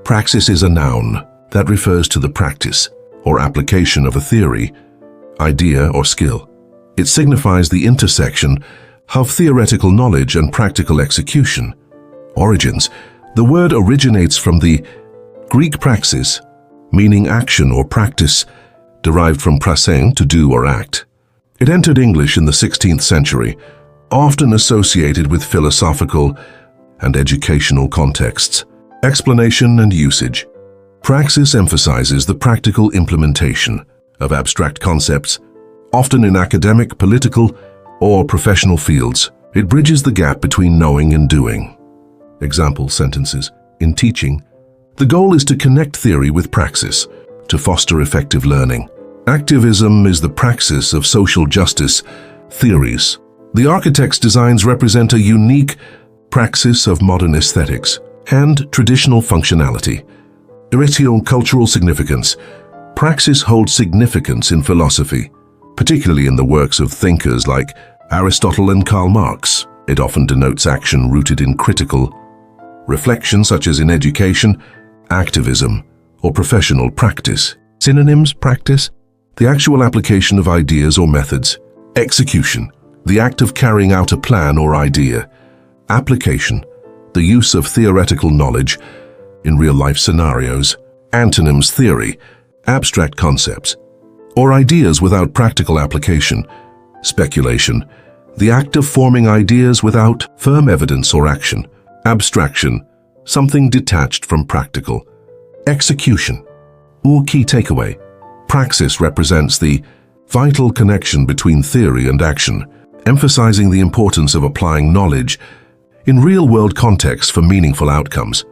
Praxis is a noun that refers to the practice or application of a theory, idea, or skill. It signifies the intersection of theoretical knowledge and practical execution. Origins. The word originates from the Greek praxis, meaning action or practice, derived from prasein, to do or act. It entered English in the 16th century, often associated with philosophical and educational contexts. Explanation and usage. Praxis emphasizes the practical implementation of abstract concepts, often in academic, political, or professional fields. It bridges the gap between knowing and doing. Example sentences. In teaching, the goal is to connect theory with praxis to foster effective learning. Activism is the praxis of social justice theories. The architect's designs represent a unique praxis of modern aesthetics and traditional functionality. Cultural significance. Praxis holds significance in philosophy, particularly in the works of thinkers like Aristotle and Karl Marx. It often denotes action rooted in critical reflection, such as in education, activism, or professional practice. Synonyms. Practice, the actual application of ideas or methods. Execution, the act of carrying out a plan or idea. Application, the use of theoretical knowledge in real-life scenarios. Antonyms. Theory, abstract concepts, or ideas without practical application. Speculation, the act of forming ideas without firm evidence or action. Abstraction, something detached from practical. Execution, or key takeaway. Praxis represents the vital connection between theory and action, emphasizing the importance of applying knowledge in real-world contexts for meaningful outcomes.